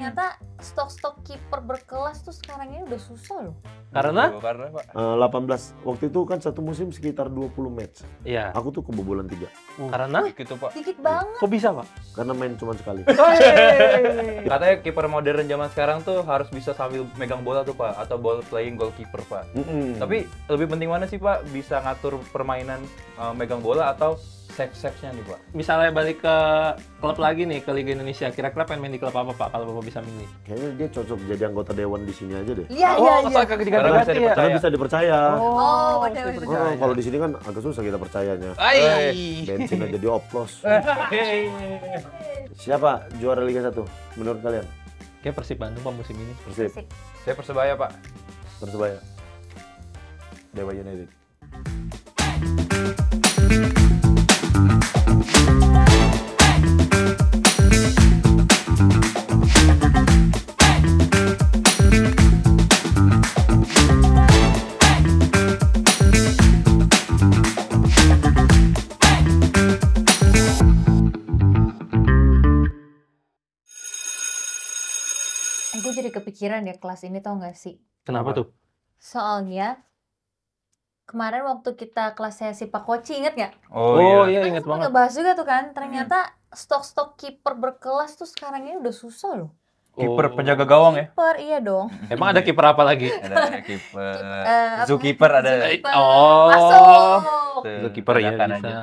ternyata stok-stok kiper berkelas tuh sekarang ini udah susah loh. Karena Pak. 18. Waktu itu kan satu musim sekitar 20 match. iya. Aku tuh kebobolan 3. Karena Gitu, Pak. Dikit banget. kok bisa, Pak? Karena main cuma sekali. Katanya kiper modern zaman sekarang tuh harus bisa sambil megang bola tuh, Pak, atau ball playing goalkeeper, Pak. Tapi lebih penting mana sih, Pak? Bisa ngatur permainan megang bola atau save-save-nya nih, Pak? Misalnya balik ke klub lagi nih, ke Liga Indonesia, kira-kira pengen main di klub apa, Pak? Kalau Bapak bisa milih. Kayaknya dia cocok jadi anggota dewan di sini aja deh. Iya, Oh, iya, iya. soal ketika Karena bisa ganti ya. dipercaya. Karena bisa dipercaya. Oh, benar, bisa benar. Oh, kalau di sini kan agak susah kita percayanya. Ai. Bensin aja dioplos. Siapa juara Liga 1 menurut kalian? Kayak Persib Bandung Pak musim ini. Persib, Asik. Saya Persebaya, Pak. Persebaya, Dewa United. Gue jadi kepikiran ya kelas ini, tau gak sih? Kenapa tuh? Soalnya kemarin waktu kita kelasnya si Pak Koci, inget gak? Oh, iya. Ingat Kita banget. ngebahas juga tuh kan, ternyata stok-stok kiper berkelas tuh sekarang ini udah susah loh. Kiper penjaga gawang ya? Kiper, iya dong. Emang ada kiper apa lagi? Ada kiper. apa? Zookeeper ada. Zookeeper. Oh. Masuk. Itu kiper ya Tanyakan bisa. aja.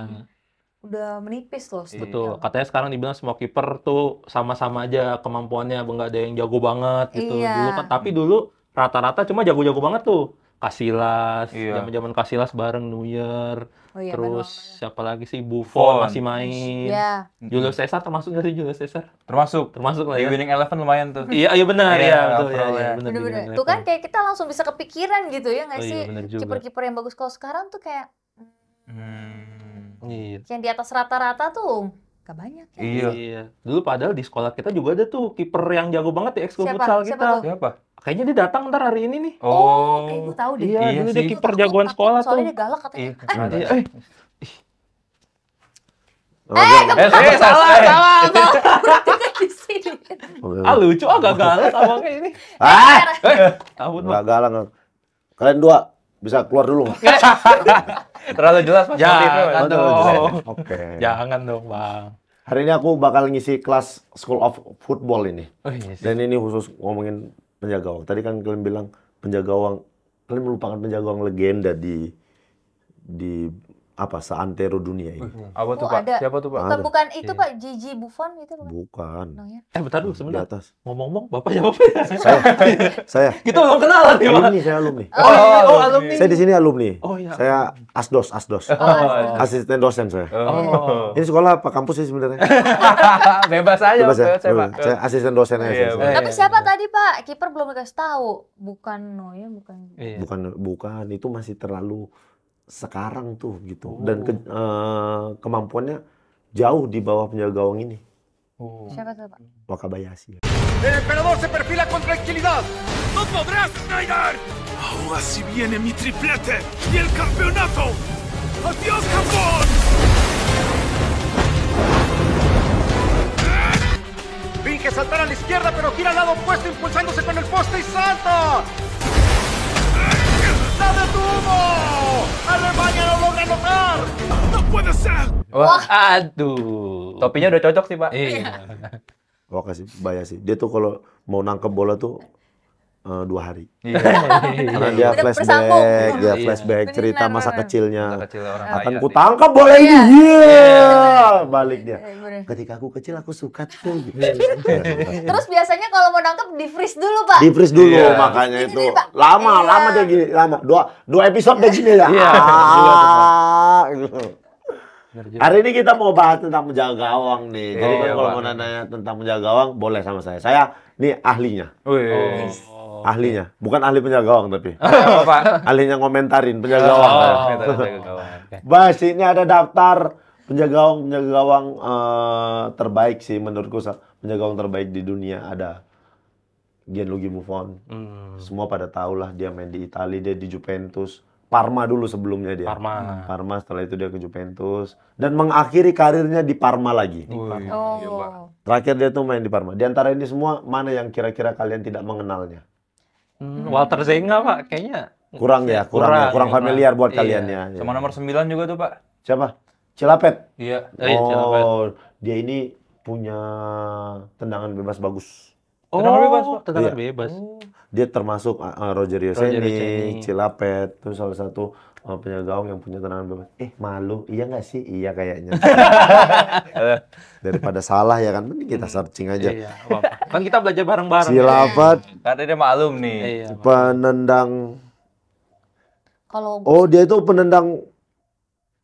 Udah menipis loh stoknya. Betul. Katanya sekarang dibilang semua kiper tuh sama-sama aja kemampuannya, nggak ada yang jago banget gitu. Iya. Dulu kan, tapi dulu rata-rata cuma jago-jago banget tuh. Casillas, Iya. zaman-zaman Casillas bareng Neuer. Oh iya, Terus benar. siapa lagi sih? Buffon. Buffon masih main. Ya, Julius Caesar termasuk nggak sih Julius Caesar? Termasuk. Termasuk lah Di ya. Winning Eleven lumayan tuh. Iya, iya benar Iya, ya, betul ya. overall Iya, ya. benar. bener-bener. Di Tuh kan Eleven. kayak kita langsung bisa kepikiran gitu ya nggak Oh iya, sih? bener juga. Kiper-kiper yang bagus kalau sekarang tuh kayak Iya. yang di atas rata-rata tuh gak banyak ya. Iya. Iya. Dulu padahal di sekolah kita juga ada tuh kiper yang jago banget di ekskul Siapa? futsal Siapa kita. tuh? Siapa? Kayaknya dia datang ntar hari ini nih. Oh, kayak gue tahu deh. Iya, Iya dulu sih. dia kiper jagoan sekolah tuh. Soalnya dia galak katanya. Iya. Iya. Salah. Di sini. Lucu gagal sama kayak ini. Ampun, Pak. Nggak galang. Kalian dua bisa keluar dulu nggak? Terlalu jelas Mas motifnya, Mas. Jangan dong. Oke. Jangan dong, Bang. Hari ini aku bakal ngisi kelas School of Football ini. Oh iya sih. Dan ini khusus ngomongin penjaga gawang. Tadi kan kalian bilang penjaga gawang, kalian melupakan penjaga gawang legenda di apa seantero dunia ini. Apa tuh, Oh, Pak? ada. Siapa tuh, Pak? Ada. Bukan itu Iya. Pak, Gigi Buffon gitu bukan? Bukan. Namanya. Bentar dulu Di sebentar. atas. Ngomong-ngomong, Bapak siapa ya? Saya. Kita belum kenalan ya, Pak. Ini saya alumni. Oh, alumni. Saya di sini alumni. Oh iya. Saya asdos. Asisten dosen saya. Oh. Ini sekolah apa kampus sih sebenarnya? Bebas aja, Bebas ya? saya, Pak. Saya asisten dosen aja. Iya, saya. Tapi siapa tadi Pak? Kiper belum dikasih tahu. Bukan Noya, bukan. Iya. Bukan, itu masih terlalu sekarang tuh gitu. Oh. Dan kemampuannya jauh di bawah penjaga gawang ini. Siapa tuh Pak? Wakabayashi. El emperador se perfila con tranquilidad. ¡No podrás, Snyder! Ahora sí viene mi triplete y el campeonato. ¡Adiós, Japón! Finge saltar a la izquierda, pero gira al lado opuesto, impulsándose con el poste y salta. ¡La detuvo! ¡Alemania lo logra anotar! ¡No puede ser! Wah, Aduh. topinya udah cocok sih, Pak. Iya. Wakabayashi. Dia tuh kalau mau nangkep bola tuh 2 hari. Iya. Karena dia Udah flashback, bersambung. dia Iya. flashback cerita Benar, masa benar. kecilnya. Masa kecil orang Akan kaya ku sih. tangkap bola ini. Iya. Iya. Balik dia. Bener. Ketika aku kecil aku suka tuh. Terus biasanya kalau mau nangkep di freeze dulu Pak. Di freeze dulu Iya. makanya Gini itu. nih, Pak. Lama Iya. dia gini, lama. Dua episode dia gini ya. Iya. Gitu. Bener juga. Hari ini kita mau bahas tentang penjaga gawang nih. Jadi Iya, kan kalau Pak. mau nanya tentang penjaga gawang boleh sama saya. Saya nih ahlinya. Wih. Ahlinya, bukan ahli penjaga gawang tapi Apa, Pak? ahlinya ngomentarin penjaga gawang. Penjaga gawang. Bas, ini ada daftar penjaga gawang terbaik sih menurutku. Penjaga gawang terbaik di dunia ada Gianluigi Buffon. Semua pada tahu lah dia main di Italia, dia di Juventus, Parma dulu sebelumnya dia. Parma. Setelah itu dia ke Juventus dan mengakhiri karirnya di Parma lagi. Oh. Terakhir dia tuh main di Parma. Di antara ini semua mana yang kira-kira kalian tidak mengenalnya? Walter Zenga, Pak, kayaknya. Kurang familiar buat Iya. kalian ya. Sama nomor 9 juga tuh, Pak. Siapa? Cilapet. Iya. Oh, dia ini punya tendangan bebas bagus. Tendangan bebas, Pak. Tendangan Iya. bebas. Dia termasuk Rogerio Rogerio Ceni, Ceni. Cilapet, itu salah satu penjaga gawang yang punya tendangan bebas. Malu, iya nggak sih? Iya kayaknya. Daripada salah ya kan, mending kita searching aja. Iya, apa-apa. Kan kita belajar bareng-bareng. Cilapet, Karena dia maklum nih. Iya. penendang. Kalau Oh, dia itu penendang.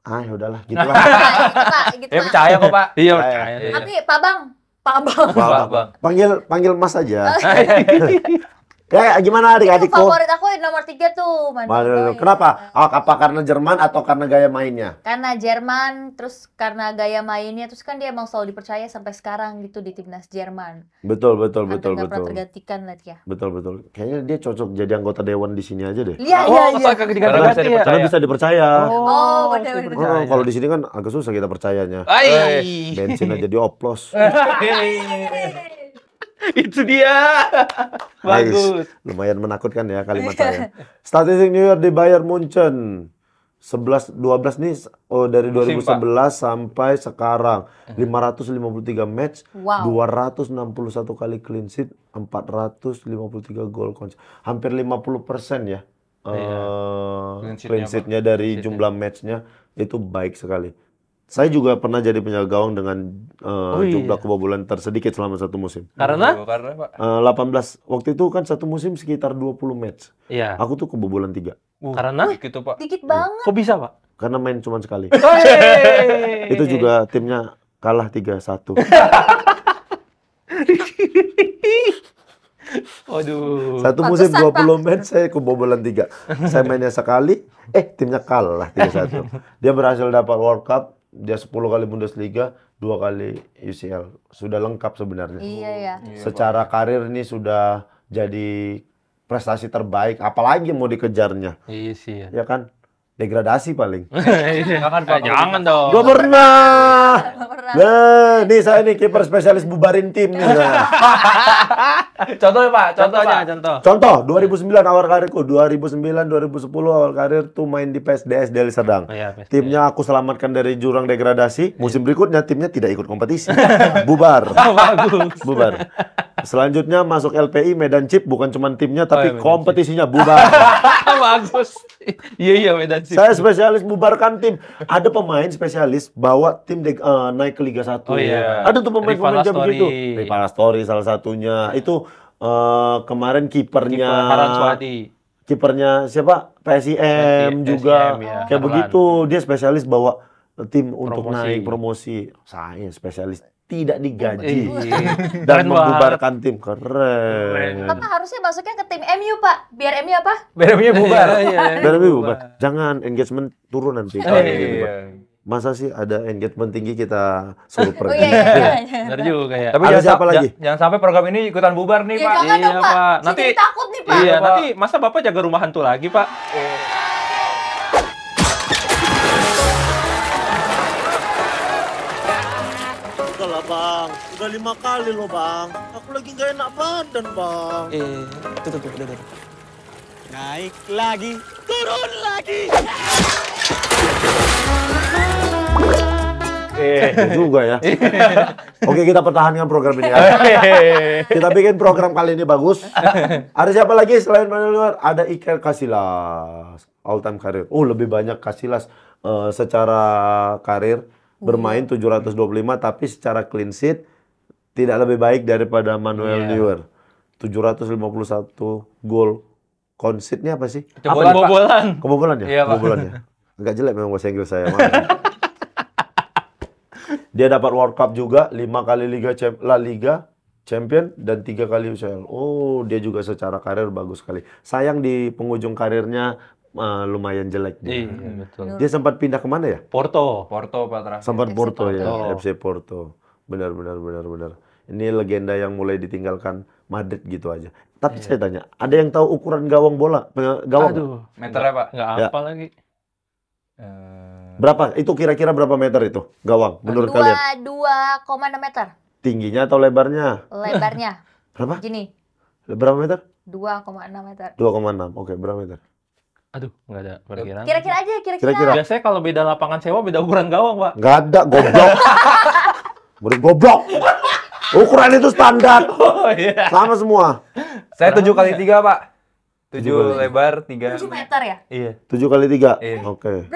Ya udahlah, gitu lah. gitu, Ya Pak. percaya kok, Pak. Iya, Iya. percaya. Iya. Tapi Pak Bang. Bang. Panggil Mas aja. Ya gimana Itu adik-adikku? favorit aku nomor 3 tuh, Van Nistelrooy. Kenapa? Apa karena Jerman atau karena gaya mainnya? Karena Jerman, terus karena gaya mainnya, terus kan dia emang selalu dipercaya sampai sekarang gitu di timnas Jerman. Betul. Hampir nggak pernah tergantikan lah dia. Betul. Kayaknya dia cocok jadi anggota dewan di sini aja deh. Iya. masa kagak Karena bisa diganti ya? Karena bisa dipercaya. Oh, benar-benar. Kalau di sini kan agak susah kita percayanya. Ai. Bensin aja dioplos. Itu dia. Bagus. Lumayan menakutkan ya kalimat saya. Statistik New Year di Bayern Munchen 11-12 nih dari Musim, 2011 sampai sekarang 553 match, Wow. 261 kali clean sheet, 453 gol konser. Hampir 50% ya. Clean sheet-nya dari jumlah match-nya itu baik sekali. Saya juga pernah jadi penjaga gawang dengan jumlah kebobolan tersedikit selama satu musim. Karena? Karena, Pak. 18. Waktu itu kan satu musim sekitar 20 match. Iya. Aku tuh kebobolan 3. Karena? Gitu, Pak. Dikit banget. Kok bisa, Pak? Karena main cuma sekali. Hey. Itu juga timnya kalah 3-1. Waduh. Satu musim Pantesan, 20 match saya kebobolan 3. Saya mainnya sekali, timnya kalah 3-1. Dia berhasil dapat World Cup, dia 10 kali Bundesliga, 2 kali UCL. Sudah lengkap sebenarnya. Iya ya. Secara karir ini sudah jadi prestasi terbaik, apalagi mau dikejarnya. Iya sih ya. Ya kan? Degradasi paling. Jangan, Pak. Jangan dong. Gak pernah. Nah, nih saya nih kiper spesialis bubarin tim nih. Nah. Contohnya, Pak. Contoh. Contoh, 2009 awal karirku, 2009, 2010 awal karir tuh main di PSDS Deli Serdang. Oh, iya, PSDS. Timnya aku selamatkan dari jurang degradasi. Musim berikutnya timnya tidak ikut kompetisi. Bubar. Bagus. Bubar. Selanjutnya masuk LPI Medan Chip, bukan cuma timnya tapi Medan kompetisinya bubar. Bagus. Iya Medan Chip. Saya spesialis bubarkan tim. Ada pemain spesialis bawa tim naik ke Liga 1. Oh, iya. Ada tuh pemain-pemain kayak Rivalasturi. begitu. Rivalasturi salah satunya. Itu kemarin kipernya Haran Swadi. kipernya siapa? PSIM juga. PSIM, ya. Kayak Harlan. begitu. Dia spesialis bawa tim untuk Promosi. naik promosi. Saya spesialis tidak digaji Iya. dan Keren membubarkan tim. Keren. Bapak harusnya masuknya ke tim MU, Pak. Biar MU apa? Bedanya bubar. Dan lebih bubar. Jangan engagement turun nanti. kalau gitu, Pak. Iya. Masa sih ada engagement tinggi kita suruh Oh pergi? iya. Benar juga ya. Tapi Ada jangan, siapa lagi? jangan sampai program ini ikutan bubar nih, Iya, Pak. jangan dong, Iya, Pak. Pak. Saya Nanti- jadi takut nih, Pak. Iya, Pak. nanti masa Bapak jaga rumah hantu lagi, Pak? Udah lah bang, udah 5 kali loh bang. Aku lagi nggak enak badan bang. Tuh, udah. Naik lagi, turun lagi. Juga ya. Oke, kita pertahankan program ini ya. Kita bikin program kali ini bagus. Ada siapa lagi selain Manuel Neuer? Ada Iker Casillas, all time career. Lebih banyak Casillas secara karir bermain 725 tapi secara clean sheet tidak lebih baik daripada Manuel Neuer. 751 gol. Concede-nya apa sih? Kebobolan. Kebobolan ya? Iya, Pak. Kebobolan ya? Agak jelek memang bahasa Inggris saya. Maaf. Dia dapat World Cup juga, 5 kali La Liga Champion dan 3 kali UCL. Dia juga secara karir bagus sekali. Sayang di penghujung karirnya lumayan jelek dia. Iya, betul. Dia sempat pindah kemana ya? Porto. Porto, Pak, terakhir. Sempat FC Porto ya, Porto. FC Porto. Benar. Ini legenda yang mulai ditinggalkan Madrid gitu aja. Tapi saya tanya, ada yang tahu ukuran gawang bola? Gawang? Aduh, Meternya, Pak? nggak Ya. apa lagi. Berapa? Itu kira-kira berapa meter itu gawang menurut kalian? 2,6 meter Tingginya atau lebarnya? lebarnya. Berapa? Gini, Berapa meter? 2,6 meter. 2,6. Oke, berapa meter? Aduh, nggak ada perkiraan. Kira-kira aja, kira-kira. Kira-kira. Biasanya kalau beda lapangan sewa, beda ukuran gawang, Pak. Nggak ada, goblok. Murid goblok. Ukuran itu standar. Oh iya. Sama semua. Saya 7 kali 3, Pak. 7 kali. lebar, 3. 7 meter ya? Iya. 7 kali 3? Iya. Oke.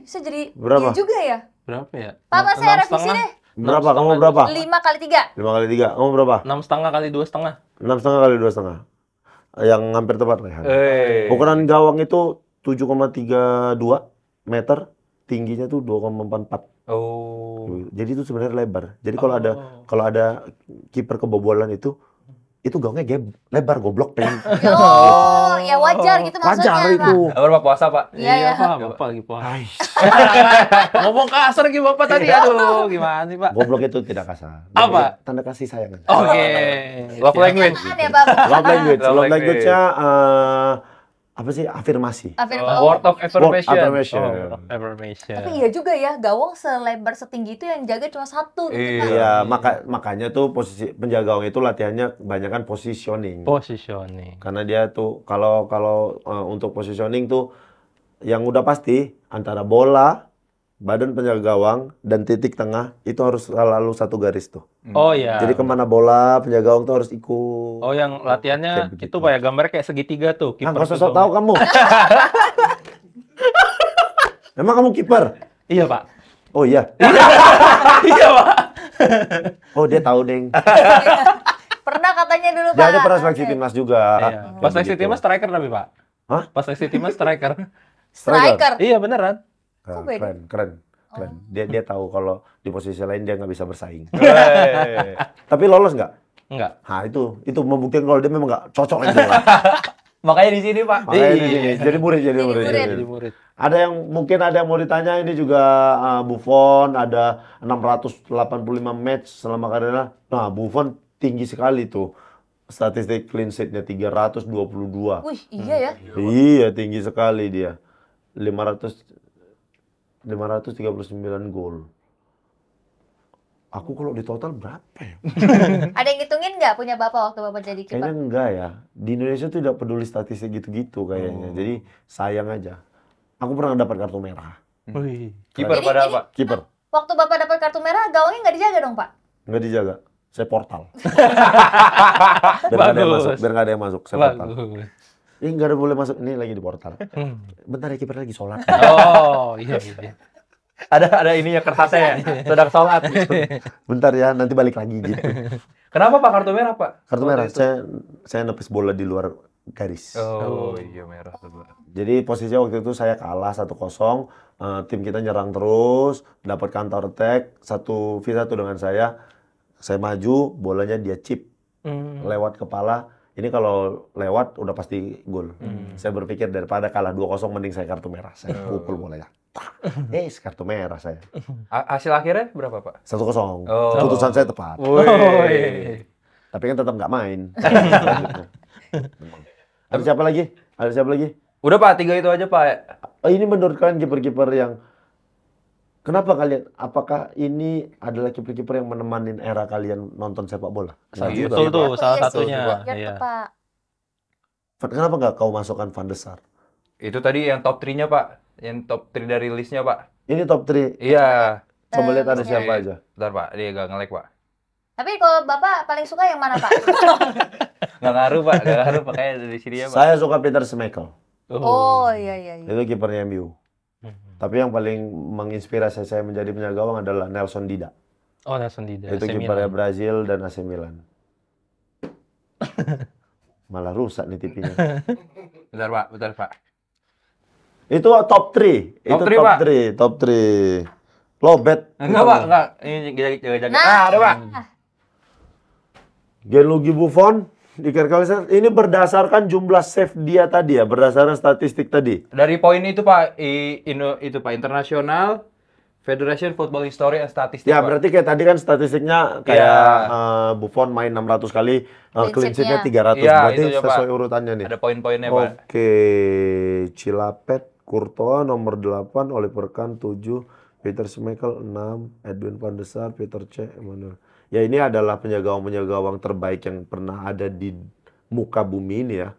Saya jadi Berapa? iya juga ya. Berapa ya? Papa, saya revisi 6,5. deh. Berapa? Kamu berapa? 5 kali 3. 5 kali 3. Kamu berapa? 6,5 kali 2,5. 6,5 kali 2,5. Yang hampir tepat, Rehan. Ukuran gawang itu 7,32 meter, tingginya tuh 2,44. Oh. Jadi itu sebenarnya lebar. Jadi kalau ada kiper kebobolan itu gawangnya lebar goblok pengen. Oh, ya wajar gitu maksudnya. Wajar Pak. itu. Berapa puasa, Pak? Iya, ya. Pak. Bapak lagi puasa. Ngomong kasar lagi Bapak tadi. Aduh, gimana sih, Pak? Goblok itu tidak kasar. Apa? Tanda kasih sayang. Oke. Love language. Apaan ya, Bapak? Love language. Love Love language. language-nya apa sih? Afirmasi. Word of affirmation. affirmation. Affirmation. Tapi iya juga ya, gawang selebar setinggi itu yang jaga cuma satu gitu, Pak. Iya, makanya tuh posisi penjaga gawang itu latihannya kebanyakan positioning. Positioning. Karena dia tuh kalau untuk positioning tuh yang udah pasti antara bola, badan penjaga gawang dan titik tengah itu harus selalu satu garis tuh. Oh iya. Jadi kemana bola penjaga gawang tuh harus ikut. Oh, yang latihannya Kayak begitu. itu Pak ya, gambarnya kayak segitiga tuh. Ah, Kiper nggak usah tuh sok tahu kamu. Emang kamu kiper? Iya, Pak. Oh iya. Iya, Pak. Oh dia tahu deng. Pernah katanya dulu, Pak. Dia ada pernah seleksi Oke. timnas juga. Iya. Kayak Pas seleksi begitu. timnas striker tapi, Pak. Hah? Pas seleksi timnas striker. Striker. Iya, beneran. Kok beda? Keren. Dia tahu kalau di posisi lain dia nggak bisa bersaing. Wey. Tapi lolos nggak? Enggak. Nah itu membuktikan kalau dia memang nggak cocok itu lah. Makanya di sini, Pak. Makanya di sini. Jadi murid. Jadi murid. Ada yang mau ditanya ini juga Buffon ada 685 match selama karirnya. Nah, Buffon tinggi sekali tuh. Statistik clean sheet-nya 322. Wih, iya ya. Iya, tinggi sekali dia. 539 gol. Aku kalau di total berapa ya? Ada yang ngitungin nggak punya Bapak waktu Bapak jadi kiper? Kayaknya enggak ya. Di Indonesia tuh tidak peduli statistik gitu-gitu kayaknya. Jadi sayang aja. Aku pernah dapat kartu merah. Wih. Kiper Jadi- padahal, jadi- Pak. Kiper. Waktu Bapak dapat kartu merah, gawangnya nggak dijaga dong, Pak? Nggak dijaga. Saya portal. Biar nggak ada yang Bagus. masuk. Biar nggak ada yang masuk. Saya portal. Bagus. Ini nggak ada boleh masuk. Ini lagi di portal. Hmm. Bentar ya kiper lagi sholat. Oh, iya. Ada ininya kertasnya ya. Sedang sholat. Bentar ya, nanti balik lagi gitu. Kenapa, Pak, kartu merah, Pak? Kartu Waktu merah. itu. Saya nepis bola di luar garis. Oh, iya merah tuh, Pak. Jadi posisinya waktu itu saya kalah 1-0, tim kita nyerang terus, dapat counter attack, 1v1 dengan saya maju, bolanya dia chip, lewat kepala, ini kalau lewat udah pasti gol. Saya berpikir daripada kalah 2-0 mending saya kartu merah, saya pukul bolanya. Kartu merah saya. Hasil akhirnya berapa, Pak? 1-0, Oh. keputusan saya tepat. Woi. Tapi kan tetap nggak main. Ada siapa lagi? Ada siapa lagi? Udah, Pak, 3 itu aja, Pak. Ini menurut kalian kiper-kiper yang kenapa kalian? Apakah ini adalah kiper-kiper yang menemani era kalian nonton sepak bola? Iya, Betul tuh, Iya salah sih. satunya. Ya, Iya. Pak. Kenapa nggak kau masukkan Van der Sar? Itu tadi yang top 3-nya, Pak. Yang top 3 dari listnya, Pak. Ini top 3. Iya. Coba lihat ada Oke. siapa aja. Bentar, Pak. Dia agak nge-lag, Pak. Tapi kalau Bapak paling suka yang mana, Pak? Nggak ngaruh, Pak. Nggak ngaruh, Pak. Kayak dari sini ya, Pak. Saya suka Peter Schmeichel. Oh, iya. Itu kipernya MU. Tapi yang paling menginspirasi saya menjadi penjaga gawang adalah Nelson Dida. Oh, Nelson Dida. Itu AC kipernya Milan. Brazil dan AC Milan. Malah rusak nih TV-nya. Bentar, Pak. Itu top 3. Itu Top three, Pak. top 3. Lobet. Enggak, Pak. Enggak. Ini jaga-jaga. Nah. Ada, Pak. Gianluigi Buffon, Iker Casillas, ini berdasarkan jumlah save dia tadi ya, berdasarkan statistik tadi. Dari poin itu, Pak. Itu, Pak. Internasional, Federation Football History and Statistics. Ya, Pak. berarti kayak tadi kan statistiknya kayak Buffon main 600 kali, clean sheet-nya 300. Iya, Berarti itu ya, sesuai Pak. urutannya nih. Ada poin-poinnya, Pak. Oke, Cilapet, Courtois nomor 8, Oliver Kahn 7, Peter Schmeichel 6, Edwin van der Sar, Peter Cech, Emmanuel. Ya ini adalah penjaga gawang terbaik yang pernah ada di muka bumi ini ya.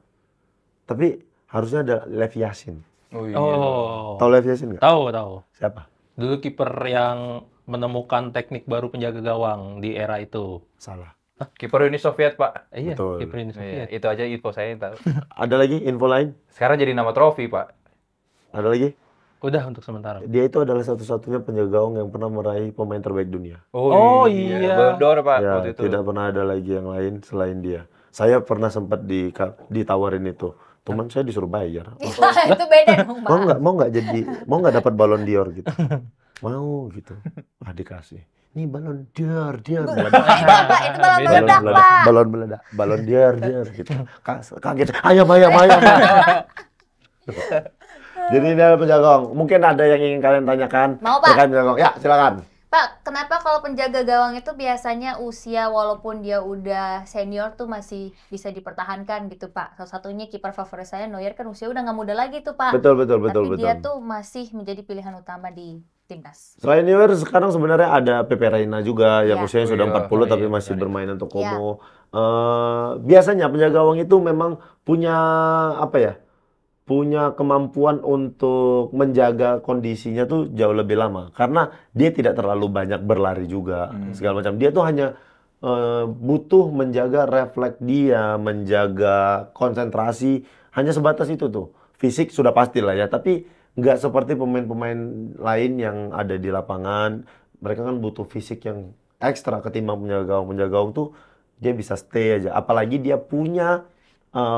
Tapi harusnya ada Lev Yashin. Oh iya. Oh, Tahu Lev Yashin nggak? tahu. Siapa? Dulu kiper yang menemukan teknik baru penjaga gawang di era itu. Salah. Kiper Uni Soviet, Pak. Iya, Betul. kiper Uni Iya, Soviet. itu aja info saya yang tahu. Ada lagi info lain? Sekarang jadi nama trofi, Pak. Ada lagi? Udah untuk sementara. Dia itu adalah satu-satunya penjaga gawang yang pernah meraih pemain terbaik dunia. Oh, iya. Ballon d'Or, Pak, Ya, waktu itu. tidak pernah ada lagi yang lain selain dia. Saya pernah sempat ditawarin itu. Teman saya disuruh bayar. Itu beda dong, Pak. Mau nggak dapat Ballon d'Or gitu. Mau gitu. Ah, dikasih. Ini Ballon d'Or, meledak. Pak, itu balon meledak, Pak. Balon meledak. Ballon d'Or gitu. Kaget. Ayam. Jadi ini adalah penjaga gawang. Mungkin ada yang ingin kalian tanyakan. Mau, Pak. Terkait penjaga gawang. Ya, silakan. Pak, kenapa kalau penjaga gawang itu biasanya usia walaupun dia udah senior tuh masih bisa dipertahankan gitu, Pak? Salah satunya kiper favorit saya Neuer kan usia udah nggak muda lagi tuh, Pak. Betul. Tapi dia tuh masih menjadi pilihan utama di timnas. Selain Neuer, sekarang sebenarnya ada Pepe Reina juga yang Iya. usianya sudah Oh iya, 40 tapi iya, masih benar. bermain untuk Como. Biasanya penjaga gawang itu memang punya punya kemampuan untuk menjaga kondisinya tuh jauh lebih lama karena dia tidak terlalu banyak berlari juga segala macam. Dia tuh hanya butuh menjaga refleks dia, menjaga konsentrasi, hanya sebatas itu tuh. Fisik sudah pasti lah ya, tapi nggak seperti pemain-pemain lain yang ada di lapangan. Mereka kan butuh fisik yang ekstra ketimbang penjaga gawang. Penjaga gawang tuh dia bisa stay aja. Apalagi dia punya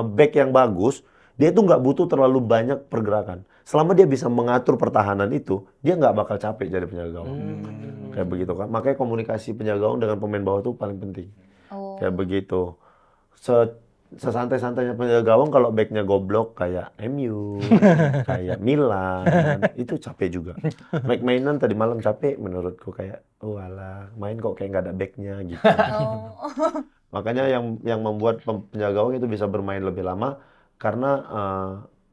back yang bagus, dia itu nggak butuh terlalu banyak pergerakan. Selama dia bisa mengatur pertahanan itu, dia nggak bakal capek jadi penjaga gawang. Kayak begitu kan. Makanya komunikasi penjaga gawang dengan pemain bawah itu paling penting. Oh. Kayak begitu. Sesantai-santainya penjaga gawang kalau backnya goblok kayak MU, kayak Milan, itu capek juga. Mainan tadi malam capek menurutku kayak, oh alah, main kok kayak nggak ada backnya gitu. Oh. Makanya yang membuat penjaga gawang itu bisa bermain lebih lama karena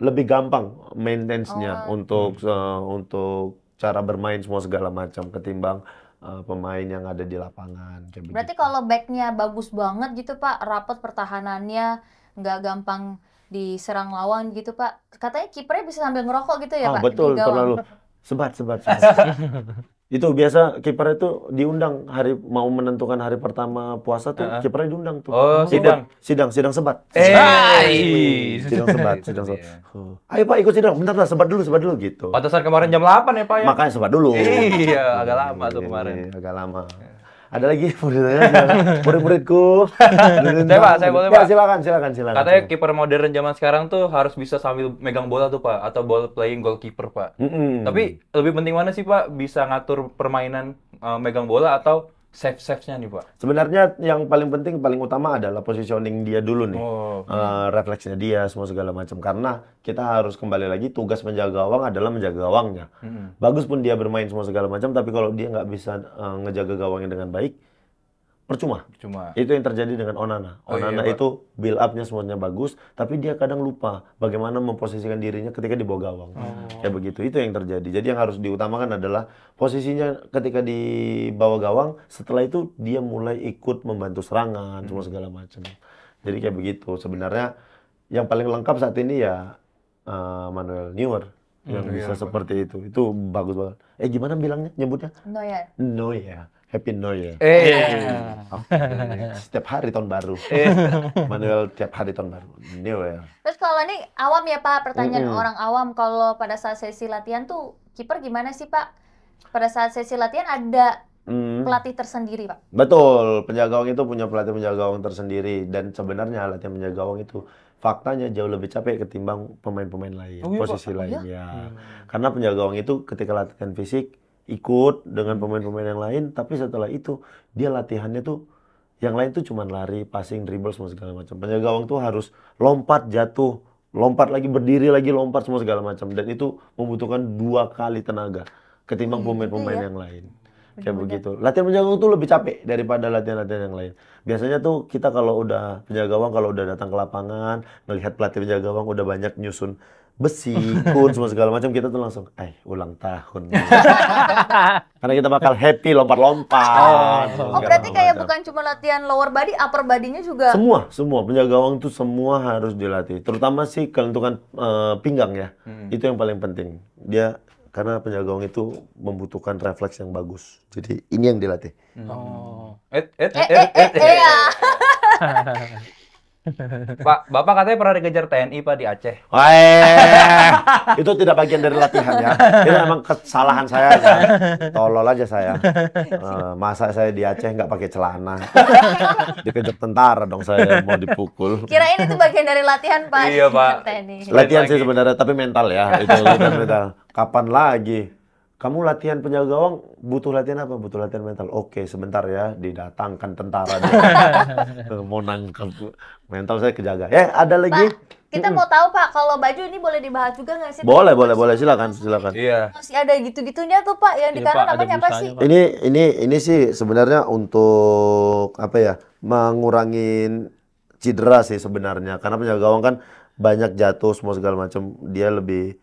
lebih gampang maintenance-nya untuk cara bermain semua segala macam ketimbang pemain yang ada di lapangan. Kayak Berarti begitu. kalau backnya bagus banget gitu, Pak, rapat pertahanannya, nggak gampang diserang lawan gitu, Pak. Katanya kipernya bisa sambil ngerokok gitu ya, Pak? Betul, di gawang. terlalu sebat. Itu biasa kiper itu diundang mau menentukan hari pertama puasa tuh kipernya diundang tuh. Oh, Ikut sidang sebat. Sidang sebat. Ayo Pak ikut sidang, bentar lah sebat dulu gitu. Pantesan kemarin jam 8 ya, Pak ya? Makanya sebat dulu. Iya, agak lama tuh kemarin. Agak lama. Ada lagi murid-muridku. Saya boleh, Ya, Pak? silakan. Katanya kiper modern zaman sekarang tuh harus bisa sambil megang bola tuh, Pak, atau ball playing goalkeeper, Pak. Tapi lebih penting mana sih, Pak? Bisa ngatur permainan megang bola atau save-nya nih, Pak? Sebenarnya yang paling penting, paling utama adalah positioning dia dulu nih. Oh. Refleksnya dia, semua segala macam. Karena kita harus kembali lagi, tugas penjaga gawang adalah menjaga gawangnya. Bagus pun dia bermain semua segala macam, tapi kalau dia nggak bisa ngejaga gawangnya dengan baik, percuma. Itu yang terjadi dengan Onana. Onana iya, Pak. itu build up-nya semuanya bagus, tapi dia kadang lupa bagaimana memposisikan dirinya ketika di bawah gawang. Kayak begitu, itu yang terjadi. Jadi yang harus diutamakan adalah posisinya ketika di bawah gawang, setelah itu dia mulai ikut membantu serangan, semua segala macam. Jadi kayak begitu. Sebenarnya yang paling lengkap saat ini ya Manuel Neuer yang bisa seperti itu. Itu bagus banget. Gimana bilangnya, nyebutnya? Neuer. Happy New Year. Setiap hari tahun baru. Manuel tiap hari tahun baru. New Year. Terus kalau ini awam ya, Pak, pertanyaan orang awam, kalau pada saat sesi latihan tuh kiper gimana sih, Pak? Pada saat sesi latihan ada pelatih tersendiri, Pak? Betul, penjaga gawang itu punya pelatih penjaga gawang tersendiri, dan sebenarnya latihan penjaga gawang itu faktanya jauh lebih capek ketimbang pemain-pemain lain, posisi lain ya. Karena penjaga gawang itu ketika latihan fisik ikut dengan pemain-pemain yang lain, tapi setelah itu dia latihannya tuh yang lain tuh cuman lari, passing, dribble semua segala macam. Penjaga gawang tuh harus lompat, jatuh, lompat lagi, berdiri lagi, lompat semua segala macam, dan itu membutuhkan 2 kali tenaga. ketimbang pemain-pemain ya. yang lain. Kayak begitu. Latihan penjaga gawang tuh lebih capek daripada latihan-latihan yang lain. Biasanya tuh kita kalau udah penjaga gawang, kalau udah datang ke lapangan, ngelihat pelatih penjaga gawang udah banyak nyusun besi, kun, semua segala macam, kita tuh langsung, ulang tahun. Karena kita bakal happy lompat-lompat. Oh, berarti kayak bukan cuma latihan lower body, upper body-nya juga. Semua penjaga gawang tuh semua harus dilatih. Terutama sih kelentukan pinggang ya. Itu yang paling penting. Karena penjaga gawang itu membutuhkan refleks yang bagus. Jadi ini yang dilatih. Oh. Ya. Pak, Bapak katanya pernah dikejar TNI Pak di Aceh. Itu tidak bagian dari latihan ya. Itu memang kesalahan saya aja. Tolol aja saya. Masa saya di Aceh nggak pakai celana. Dikejar tentara dong saya mau dipukul. Kirain itu bagian dari latihan, Pak. Iya, Pak. Latihan sih sebenarnya, tapi mental ya. Itu latihan mental. Kapan lagi? Kamu latihan penjaga gawang butuh latihan apa? Butuh latihan mental. Oke, sebentar ya, didatangkan tentara. Mau nangkep. Mental saya kejaga. Ada lagi? Pak, kita mau tahu Pak, kalau baju ini boleh dibahas juga nggak sih? Boleh. Silakan. Iya. Masih ada gitu-gitunya tuh Pak, yang di kanan namanya apa sih? Ini sih sebenarnya untuk apa ya? Mengurangin cedera sih sebenarnya. Karena penjaga gawang kan banyak jatuh semua segala macam. Dia lebih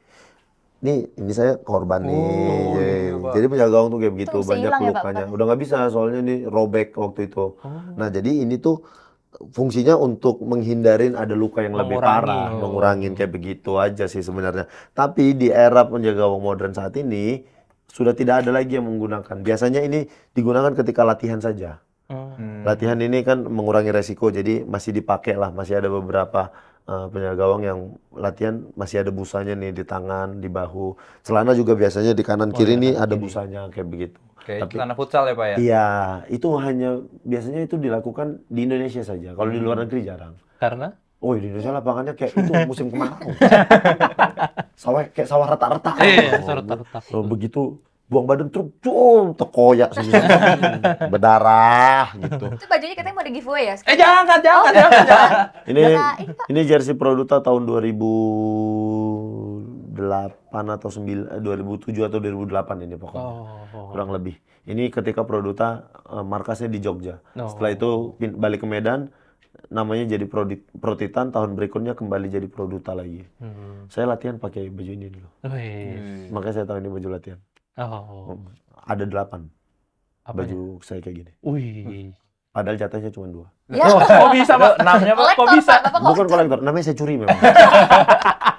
ini saya korban nih. Iya, Jadi penjaga gawang tuh kayak begitu, Itu bisa banyak hilang ya, Pak, lukanya. bukan? Udah nggak bisa, soalnya ini robek waktu itu. Nah, jadi ini tuh fungsinya untuk menghindarin ada luka yang lebih parah, mengurangin kayak begitu aja sih sebenarnya. Tapi di era penjaga gawang modern saat ini sudah tidak ada lagi yang menggunakan. Biasanya ini digunakan ketika latihan saja. Latihan ini kan mengurangi resiko, jadi masih dipakai lah. Masih ada beberapa penjaga gawang yang latihan masih ada busanya nih di tangan, di bahu. Celana juga biasanya di kanan kiri nih ada busanya kayak begitu. Kayak celana futsal ya Pak ya? Iya, itu biasanya itu dilakukan di Indonesia saja. Kalau di luar negeri jarang. Karena? Oh, di Indonesia lapangannya kayak itu musim kemarau. Kayak sawah rata-rata. Sawah rata-rata. Begitu buang badan truk, tekoyak berdarah gitu. Itu bajunya katanya mau di giveaway ya? Jangan. Ini jersey Produta tahun 2008 atau 2007 atau 2008 ini pokoknya. Kurang lebih. Ini ketika Produta markasnya di Jogja. Setelah itu balik ke Medan, namanya jadi Protitan, tahun berikutnya kembali jadi Produta lagi. Saya latihan pakai baju ini dulu. Makanya saya tahu ini baju latihan. Ada 8 baju saya kayak gini. Padahal jatahnya cuma 2. Ya. Kok bisa Pak? Namanya Pak, kok bisa? Bukan kolektor, namanya saya curi memang.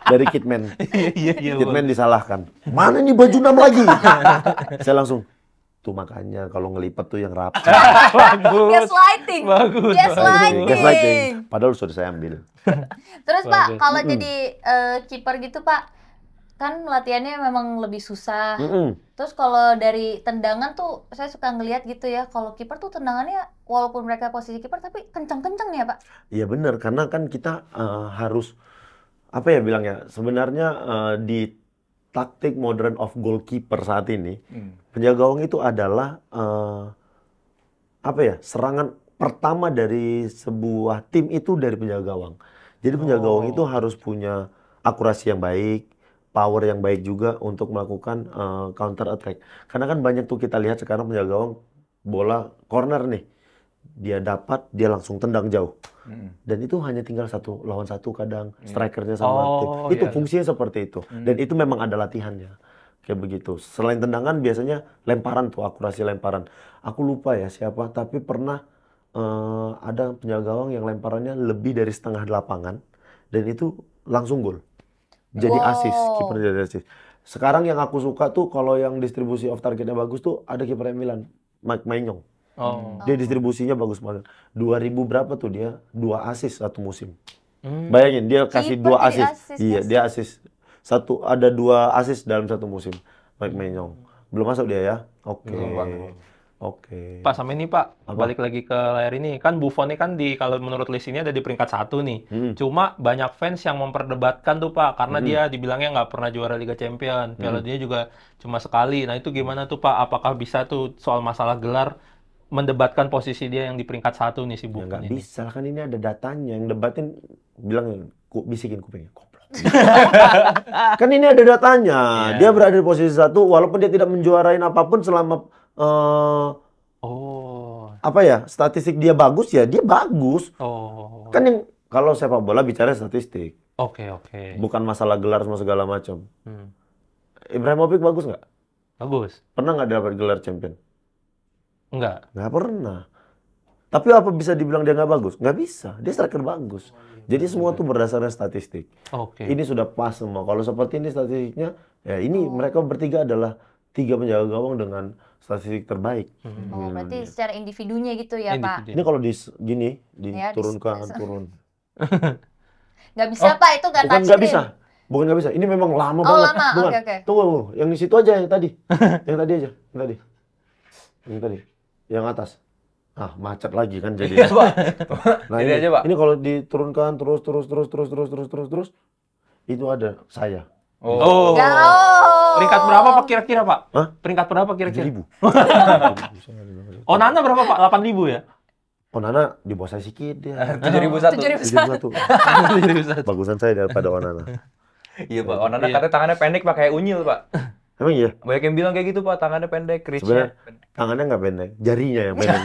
Dari Kitman. Iya. Kitman disalahkan. Mana nih baju 6 lagi? Saya langsung, tuh makanya kalau ngelipat tuh yang rapi. Gaslighting. Gaslighting. Padahal sudah saya ambil. Terus Pak, kalau jadi kiper gitu Pak, kan latihannya memang lebih susah. Terus kalau dari tendangan tuh saya suka ngelihat gitu ya, kalau kiper tuh tendangannya walaupun mereka posisi kiper tapi kencang-kencang ya Pak. Iya benar, karena kan kita harus apa ya bilangnya, sebenarnya di taktik modern of goalkeeper saat ini, penjaga gawang itu adalah apa ya, serangan pertama dari sebuah tim itu dari penjaga gawang. Jadi penjaga gawang itu harus punya akurasi yang baik, power yang baik juga untuk melakukan counter attack. Karena kan banyak tuh kita lihat sekarang penjaga gawang bola corner nih, dia dapat, dia langsung tendang jauh. Dan itu hanya tinggal 1 lawan 1 kadang, strikernya sama tim. Itu fungsinya seperti itu. Dan itu memang ada latihannya. Kayak begitu. Selain tendangan biasanya lemparan tuh, akurasi lemparan. Aku lupa ya siapa, tapi pernah ada penjaga gawang yang lemparannya lebih dari setengah lapangan dan itu langsung gol. Jadi asis, kiper jadi asis. Sekarang yang aku suka tuh kalau yang distribusi off targetnya bagus tuh ada kiper Milan, Mike Maignan. Dia distribusinya bagus banget. 2000 berapa tuh dia 2 asis satu musim. Bayangin dia kasih 2 asis. Iya, dia asis. Ada 2 asis dalam satu musim. Mike Maignan. Belum masuk dia ya? Oke. Pak, sama ini Pak, balik lagi ke layar ini. Kan Buffon ini kan kalau menurut list ini ada di peringkat 1 nih. Cuma banyak fans yang memperdebatkan tuh Pak, karena dia dibilangnya nggak pernah juara Liga Champions. Piala Dunia juga cuma sekali. Nah itu gimana tuh Pak? Apakah bisa tuh soal masalah gelar mendebatkan posisi dia yang di peringkat 1 nih si Buffon nggak ini? bisa, kan ini ada datanya. Yang debatin bilang bisikin kupingnya, goblok. Kan ini ada datanya. Dia berada di posisi 1 walaupun dia tidak menjuarain apapun selama apa ya, statistik dia bagus ya, dia bagus. Kan yang kalau sepak bola bicara statistik. Oke. Bukan masalah gelar sama segala macam. Ibrahimovic bagus nggak? Bagus. Pernah nggak dapat gelar champion? Enggak. Nggak pernah. Tapi apa bisa dibilang dia nggak bagus? Nggak bisa. Dia striker bagus. Jadi semua tuh berdasarkan statistik. Ini sudah pas semua. Kalau seperti ini statistiknya, ya ini mereka bertiga adalah 3 penjaga gawang dengan statistik terbaik. Berarti secara individunya gitu ya, Pak? Ini kalau gini, diturunkan, turun. Nggak bisa, Pak, itu nggak touchscreen. Bukan nggak bisa. Ini memang lama banget. Lama, oke. Tunggu, yang di situ aja, yang tadi. Yang tadi aja, yang tadi. Yang atas. Macet lagi kan jadi. Nah, ini aja, Pak. Ini kalau diturunkan terus itu ada saya. Peringkat berapa Pak kira-kira, Pak? Peringkat berapa kira-kira? 7.000. Onana berapa, Pak? 8.000 ya? Onana di bawah saya sedikit dia. 7.001. Bagusan saya daripada Onana. Iya, Pak. Onana katanya tangannya pendek, Pak, kayak Unyil, Pak. Emang iya? Banyak yang bilang kayak gitu, Pak, tangannya pendek, Sebenarnya tangannya nggak pendek, jarinya yang pendek.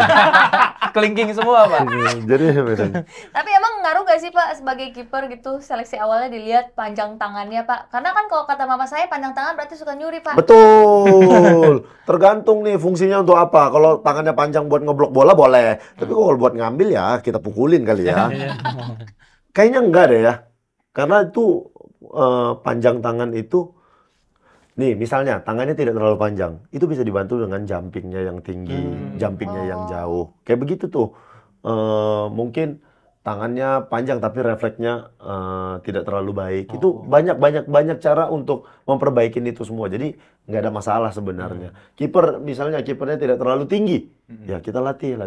Kelingking semua, Pak. Jarinya yang pendek. Tapi emang ngaruh gak sih, Pak, sebagai kiper gitu, seleksi awalnya dilihat panjang tangannya, Pak? Karena kan kalau kata mama saya, panjang tangan berarti suka nyuri, Pak. Betul. Tergantung nih fungsinya untuk apa. Kalau tangannya panjang buat ngeblok bola boleh. Tapi kalau buat ngambil ya kita pukulin kali ya. Kayaknya enggak deh ya. Karena itu panjang tangan itu, nih misalnya tangannya tidak terlalu panjang, itu bisa dibantu dengan jumpingnya yang tinggi, jumpingnya yang jauh. Kayak begitu tuh. Mungkin tangannya panjang tapi refleksnya tidak terlalu baik. Itu banyak cara untuk memperbaiki itu semua. Jadi nggak ada masalah sebenarnya. Kiper misalnya kipernya tidak terlalu tinggi, ya kita latihan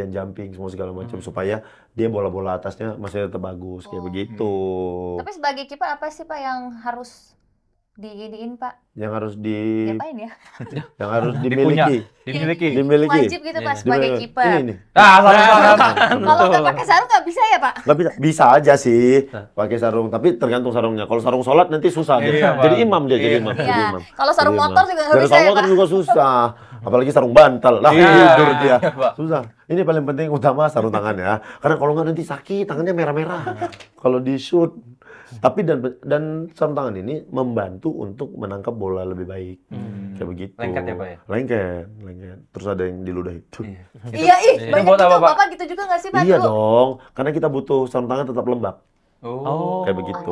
jumping semua segala macam supaya dia bola-bola atasnya masih tetap bagus kayak begitu. Tapi sebagai kiper apa sih, Pak, yang harus diiniin, Pak? Yang harus diapain ya? Yang harus dimiliki. Wajib gitu, Pak, sebagai kiper. Ini. Kalau nggak pakai sarung nggak bisa ya, Pak? Nggak bisa. Bisa aja sih pakai sarung, tapi tergantung sarungnya. Kalau sarung sholat nanti susah. Jadi imam dia, jadi imam. Kalau sarung motor juga nggak bisa ya, Pak? Sarung motor juga susah. Apalagi sarung bantal. Lah, tidur dia. Susah. Ini paling penting utama sarung tangan ya. Karena kalau nggak nanti sakit, tangannya merah-merah. Kalau di shoot. Tapi dan sarung tangan ini membantu untuk menangkap bola lebih baik. Kayak begitu. Lengket ya, Pak ya? Lengket. Terus ada yang diludahin. Iya, banyak juga. Bapak gitu juga nggak sih, Pak? Iya dong. Karena kita butuh sarung tangan tetap lembab. Kayak begitu.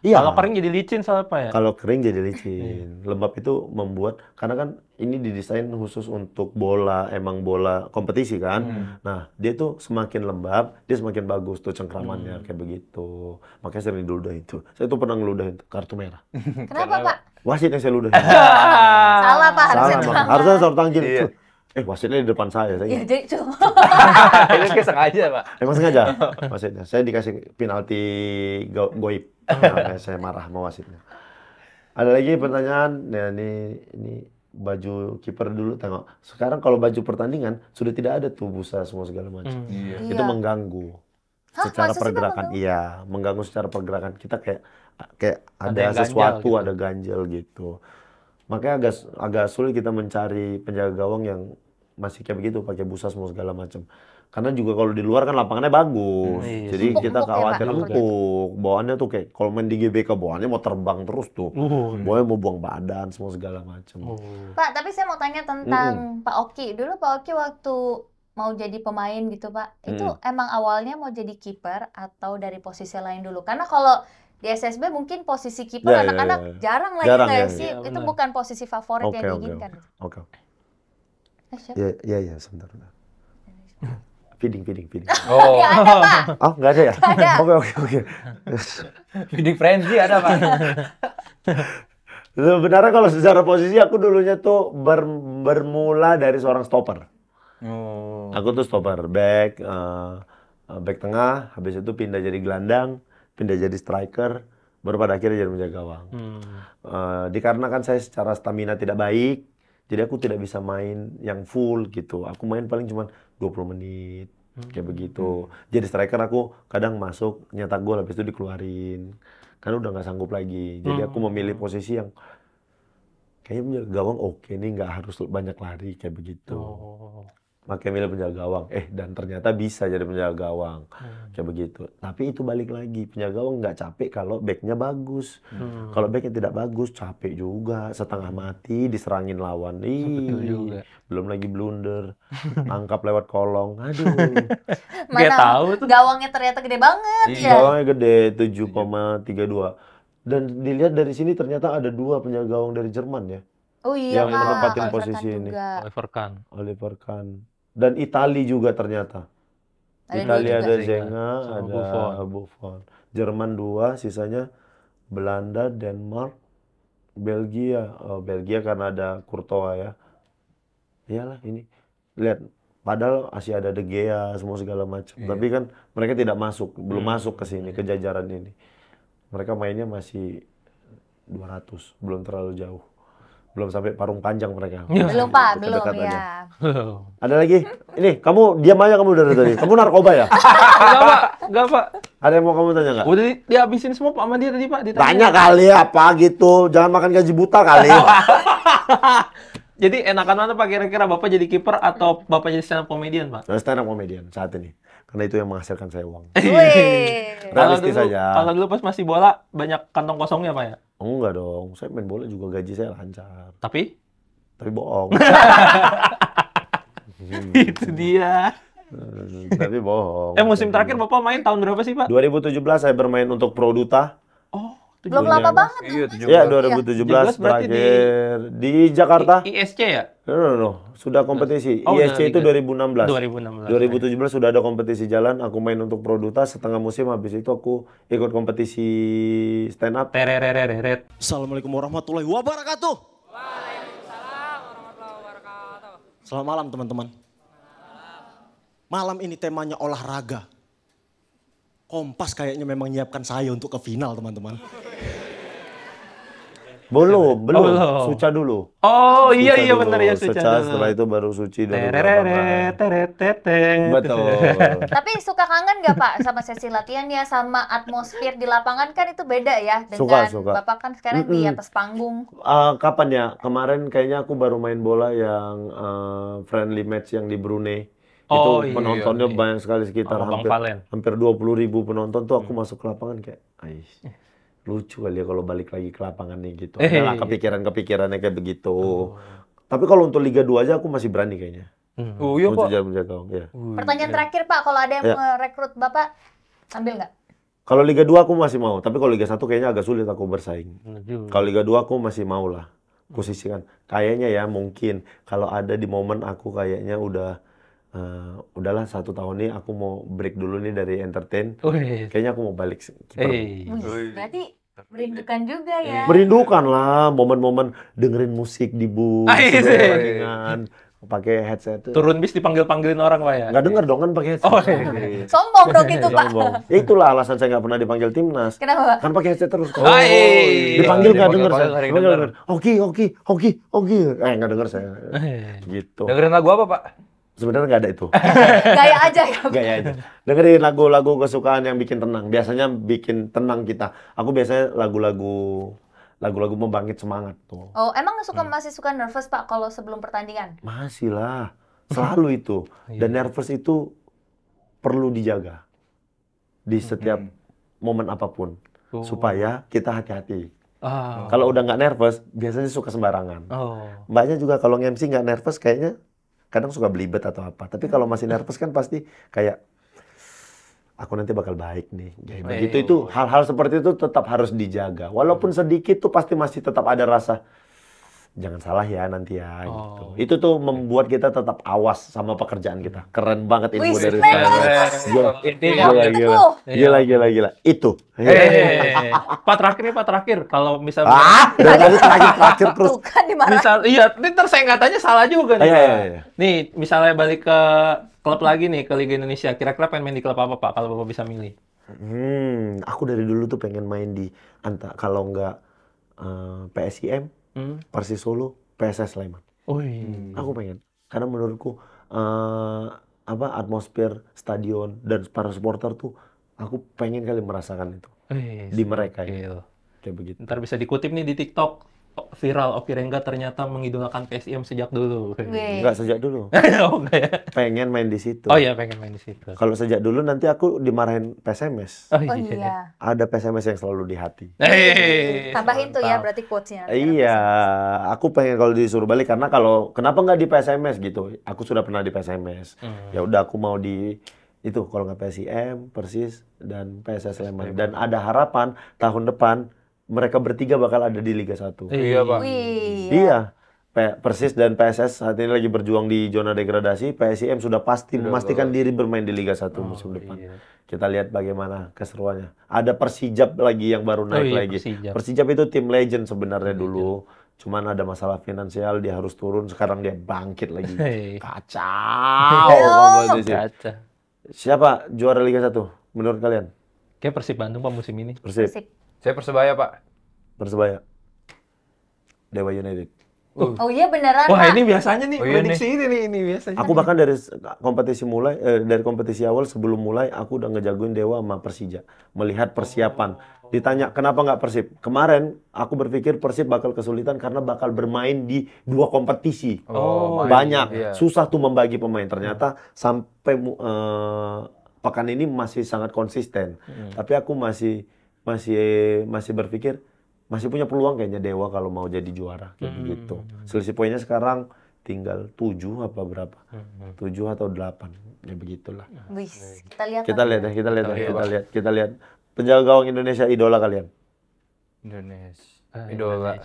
Iya. Kalau kering jadi licin soalnya, Pak ya? Kalau kering jadi licin. Lembab itu membuat, karena kan ini didesain khusus untuk bola, emang bola kompetisi kan. Nah, dia tuh semakin lembab, dia semakin bagus tuh cengkramannya kayak begitu. Makanya sering diludahin tuh. Saya tuh pernah ngeludahin kartu merah. Kenapa, Pak? Wasit yang saya ludahin. Salah, Pak. Harusnya sarung tangan gini. Wasitnya di depan saya. Iya, jadi cuma. Itu kayak sengaja, Pak. Emang sengaja wasitnya. Saya dikasih penalti goib. Makanya saya marah sama wasitnya. Ada lagi pertanyaan? Nah, ini baju kiper dulu, tengok. Sekarang kalau baju pertandingan sudah tidak ada tuh busa semua segala macam. Itu mengganggu secara pergerakan. Iya, mengganggu secara pergerakan. Kita kayak ada sesuatu, gitu. Ada ganjel gitu. Makanya agak sulit kita mencari penjaga gawang yang masih kayak begitu, pakai busa semua segala macam. Karena juga kalau di luar kan lapangannya bagus. Jadi kita khawatir empuk. Bawaannya tuh kayak kalau main di GBK bawaannya mau terbang terus tuh. Bawaannya mau buang badan semua segala macam. Pak, tapi saya mau tanya tentang Pak Oki. Dulu Pak Oki waktu mau jadi pemain gitu, Pak. Itu emang awalnya mau jadi kiper atau dari posisi lain dulu? Karena kalau di SSB mungkin posisi kiper anak-anak jarang lagi nggak sih? Itu bukan posisi favorit yang diinginkan. Oke. Iya, sebentar. Feeding. Oh, nggak ada, Pak. Oh, nggak ada ya? Ada. Oke. Feeding frenzy ada, Pak. Sebenarnya kalau secara posisi aku dulunya tuh bermula dari seorang stopper. Aku tuh stopper, back tengah, habis itu pindah jadi gelandang, pindah jadi striker, baru pada akhirnya jadi penjaga gawang. Dikarenakan saya secara stamina tidak baik, jadi aku tidak bisa main yang full gitu. Aku main paling cuma 20 menit, Kayak begitu. Jadi striker aku kadang masuk, nyetak gol, habis itu dikeluarin. Karena udah nggak sanggup lagi. Jadi aku memilih posisi yang kayaknya penjaga gawang oke nih, nggak harus banyak lari kayak begitu. Makanya milih penjaga gawang. Dan ternyata bisa jadi penjaga gawang. Kayak begitu. Tapi itu balik lagi, penjaga gawang nggak capek kalau backnya bagus. Kalau backnya tidak bagus, capek juga. Setengah mati, diserangin lawan. Belum lagi blunder. Angkap lewat kolong. Aduh. Mana tahu tuh. gawangnya ternyata gede banget ya. Gawangnya gede, 7,32. Dan dilihat dari sini ternyata ada 2 penjaga gawang dari Jerman ya. Oh iya, yang Kak. menempatin Oliver posisi Kahn ini. juga. Oliver Kahn. Dan Itali juga ternyata. Ada Italia dua juga. ada Zenga, sama ada Buffon. Jerman 2, sisanya Belanda, Denmark, Belgia. Belgia karena ada Courtois ya. Iyalah ini. Lihat, padahal masih ada De Gea, semua segala macam. Tapi kan mereka tidak masuk, belum masuk ke sini, ke jajaran ini. Mereka mainnya masih 200, belum terlalu jauh. Belum sampai parung panjang mereka. Belum, Pak, belum Dekat-dekat aja. ya. Ada lagi? Ini, kamu diam aja kamu dari tadi. Kamu narkoba ya? Enggak, Pak. Ada yang mau kamu tanya nggak? Udah dihabisin semua Pak sama dia tadi, Pak. Ditanya. Tanya kali apa gitu. Jangan makan gaji buta kali. Jadi enakan mana Pak kira-kira Bapak jadi kiper atau Bapak jadi stand up comedian, Pak? Stand up comedian saat ini. Karena itu yang menghasilkan saya uang. Wih. Realistis saja. Kalau dulu pas masih bola banyak kantong kosongnya, Pak ya? Enggak dong. Saya main bola juga gaji saya lancar. Tapi bohong. itu dia. Tapi bohong. Musim terakhir Bapak main tahun berapa sih, Pak? 2017 saya bermain untuk Produta. Oh, Belum lama banget tuh. Iya, 2017 berarti terakhir di Jakarta. ISC ya? No. Sudah kompetisi. Oh, ISC itu udah 2016. 2016. 2017 sudah ada kompetisi jalan. Aku main untuk Produta setengah musim. Habis itu aku ikut kompetisi stand up. Terereret. Assalamualaikum warahmatullahi wabarakatuh. Waalaikumsalam warahmatullahi wabarakatuh. Selamat malam teman-teman. Malam ini temanya olahraga. Kompas kayaknya memang nyiapkan saya untuk ke final teman-teman. Belum. Suca dulu. Oh Suca iya dulu. benar ya Suca dulu. Setelah itu baru Suci dan Tereret. Betul. Tapi suka kangen nggak Pak sama sesi latihannya, sama atmosfer di lapangan kan itu beda ya dengan Suka. Bapak kan sekarang di atas panggung. Kapan ya? Kemarin kayaknya aku baru main bola yang friendly match yang di Brunei. Oh, Itu penontonnya banyak sekali, sekitar Bang Valen. hampir 20.000 penonton tuh. Aku masuk ke lapangan kayak, lucu kali ya kalau balik lagi ke lapangan nih gitu. Adalah kepikirannya kayak begitu. Tapi kalau untuk Liga 2 aja aku masih berani kayaknya. Oh iya Pak. Menjaga gawang, ya. Pertanyaan terakhir Pak, kalau ada yang merekrut Bapak, ambil nggak? Kalau Liga 2 aku masih mau, tapi kalau Liga 1 kayaknya agak sulit aku bersaing. Kalau Liga 2 aku masih mau lah. Posisikan. Kayaknya ya mungkin kalau ada di momen aku kayaknya udahlah 1 tahun nih aku mau break dulu nih dari entertain. Kayaknya aku mau balik kiper. Berarti merindukan juga ya. Merindukan lah momen-momen dengerin musik di bus, dengan pakai headset. Turun bis dipanggil-panggilin orang Pak ya? Nggak denger dong kan pakai headset. Sombong dong itu Pak. Ya itulah alasan saya nggak pernah dipanggil timnas. Kenapa Pak? Kan pakai headset terus. Dipanggil Dipanggil nggak denger saya. denger. Oki. Nggak denger saya. Gitu. Dengerin lagu apa Pak? Sebenarnya nggak ada itu. Gaya aja ya. Gaya aja. Dengerin lagu-lagu kesukaan yang bikin tenang. Biasanya bikin tenang kita. Aku biasanya lagu-lagu membangkit semangat tuh. Oh, emang masih suka nervous Pak kalau sebelum pertandingan? Masih lah. Selalu itu. Dan nervous itu perlu dijaga. Di setiap momen apapun. Supaya kita hati-hati. Kalau udah nggak nervous, biasanya suka sembarangan. Mbaknya juga kalau nge-MC nggak nervous kayaknya kadang suka belibet atau apa. Tapi kalau masih nervous kan pasti kayak aku nanti bakal baik nih. Kayak begitu. Itu hal-hal seperti itu tetap harus dijaga. Walaupun sedikit tuh pasti masih tetap ada rasa jangan salah ya nanti ya gitu. Itu tuh membuat kita tetap awas sama pekerjaan kita. Keren banget ilmu dari saya. Gila. Itu. Pak terakhir kalau misalnya dari tadi terakhir terus. Tuh kan dimarahin. misal ntar saya nggak tanya salah juga nih. Iya. Nih, misalnya balik ke klub lagi nih ke Liga Indonesia, kira-kira pengen main di klub apa Pak kalau Bapak bisa milih? Aku dari dulu tuh pengen main di kalau nggak PSIM, Persis Solo, PSS Sleman. Aku pengen. Karena menurutku atmosfer stadion dan para supporter tuh aku pengen kali merasakan itu di mereka ya. Kayak begitu. Ntar bisa dikutip nih di TikTok. Viral, Oki Rengga ternyata mengidolakan PSIM sejak dulu. Enggak sejak dulu. Oh, enggak ya? Pengen main di situ. Oh iya, pengen main di situ. Kalau sejak dulu nanti aku dimarahin PSMS. Oh iya. Ada PSMS yang selalu di hati. Tambahin tuh ya berarti quotes-nya. Iya, aku pengen kalau disuruh balik karena kenapa nggak di PSMS gitu? Aku sudah pernah di PSMS. Ya udah aku mau di itu kalau nggak PSIM, Persis dan PSS Sleman. Dan ada harapan tahun depan mereka bertiga bakal ada di Liga 1. Iya, Pak. Iya. Persis dan PSS saat ini lagi berjuang di zona degradasi. PSIM sudah pasti memastikan diri bermain di Liga 1 musim depan. Kita lihat bagaimana keseruannya. Ada Persijap lagi yang baru naik lagi. Persijap itu tim legend sebenarnya dulu. Cuman ada masalah finansial, dia harus turun. Sekarang dia bangkit lagi. Kacau. Kacau. Siapa juara Liga 1 menurut kalian? Kayak Persib Bandung Pak musim ini. Persib. Saya Persebaya, Pak. Persebaya. Dewa United. Oh iya beneran, Wah, Pak. ini biasanya nih, iya prediksi ini biasanya. Aku bahkan dari kompetisi awal sebelum mulai aku udah ngejagoin Dewa sama Persija. Melihat persiapan. Ditanya kenapa nggak Persib? Kemarin aku berpikir Persib bakal kesulitan karena bakal bermain di 2 kompetisi. Banyak. Susah tuh membagi pemain. Ternyata sampai pekan ini masih sangat konsisten. Tapi aku masih berpikir masih punya peluang kayaknya Dewa kalau mau jadi juara kayak begitu. Selisih poinnya sekarang tinggal 7 apa berapa? 7 atau 8. Ya begitulah. Wis, kita lihat. Kita lihat. Penjaga gawang Indonesia idola kalian. Idola.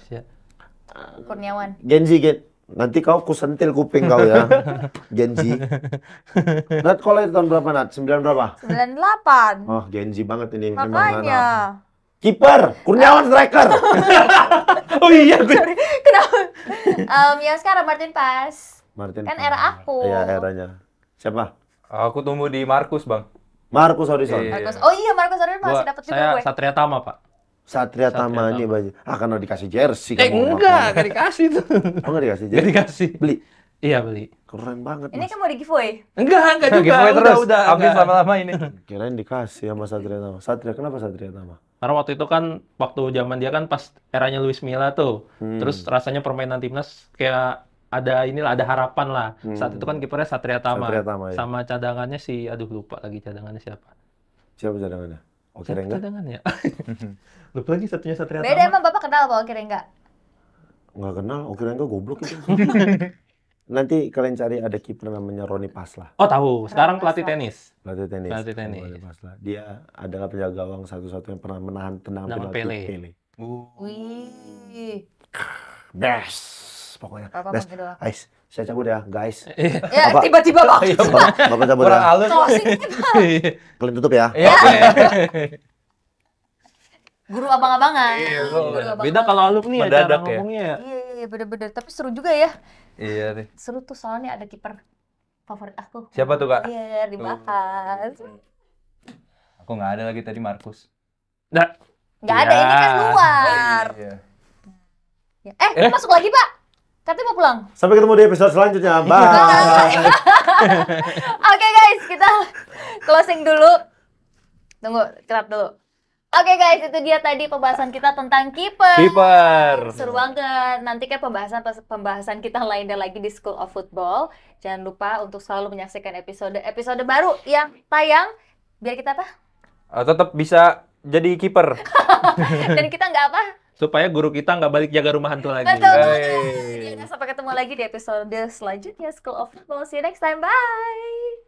Kurniawan. Genji. Nanti kau kusentil kuping kau ya. Genji. Nat kau lahir tahun berapa Nat? 9 berapa? 98. Oh, Genji banget ini. Makanya. Kiper, Kurniawan striker. Oh iya, Sorry, kenapa? Yang sekarang Martin Pas. Kan era aku. Iya, eranya. Siapa? Aku tumbuh di Markus, Bang. Markus Horizon. Oh iya, Markus Horizon masih dapat juga gue. Saya Satria Tama, Pak. Satria Tama ini baju. Karena dikasih jersey. Enggak dikasih tuh. Oh, enggak dikasih jersey? Enggak dikasih. Beli? Iya, beli. Keren banget. Ini kan mau di giveaway? Enggak juga. Giveaway terus. Udah. Habis lama-lama ini. Kirain dikasih sama Satria Tama. Kenapa Satria Tama? Karena waktu itu kan, waktu zaman dia kan pas eranya Luis Milla tuh. Terus rasanya permainan timnas kayak ada harapan lah. Saat itu kan kipernya Satria Tama. Ya. Sama cadangannya aduh lupa lagi cadangannya siapa. Siapa cadangannya? Oki Rengga? Cadangannya. Lupa lagi satunya Satria Tama. Beda emang Bapak kenal Pak Oki Rengga? Nggak kenal, Oki Rengga goblok itu. Nanti kalian cari ada kiper namanya Roni Paslah. Oh tahu, sekarang pelatih tenis. Pelatih tenis. Roni Paslah. Dia adalah penjaga gawang satu-satu yang pernah menahan tendangan penalti Pele. Wih. Best. Pokoknya. Best. Guys, saya cabut ya, guys. Ya, tiba-tiba Pak. Bapak cabut ya. Kalian tutup ya. Guru abang-abangan. Beda kalau alumni ya cara ngomongnya. Iya, bener-bener. Tapi seru juga ya. Iya nih. Seru tuh soalnya ada kiper favorit aku. Siapa tuh, Kak? Iya, dibahas. Aku nggak ada lagi tadi Markus. Nah, nggak ada, ini kan luar. Iya. Masuk lagi, Pak. Katanya mau pulang. Sampai ketemu di episode selanjutnya. Bye. Oke, guys, kita closing dulu. Tunggu, cut dulu. Oke guys, itu dia tadi pembahasan kita tentang kiper. Seru banget. Nanti kan pembahasan kita lainnya lagi di School of Football. Jangan lupa untuk selalu menyaksikan episode baru yang tayang. Biar kita apa? Tetap bisa jadi kiper. Dan kita nggak apa? Supaya guru kita nggak balik jaga rumah hantu lagi. Betul banget. Sampai ketemu lagi di episode selanjutnya School of Football. See you next time. Bye.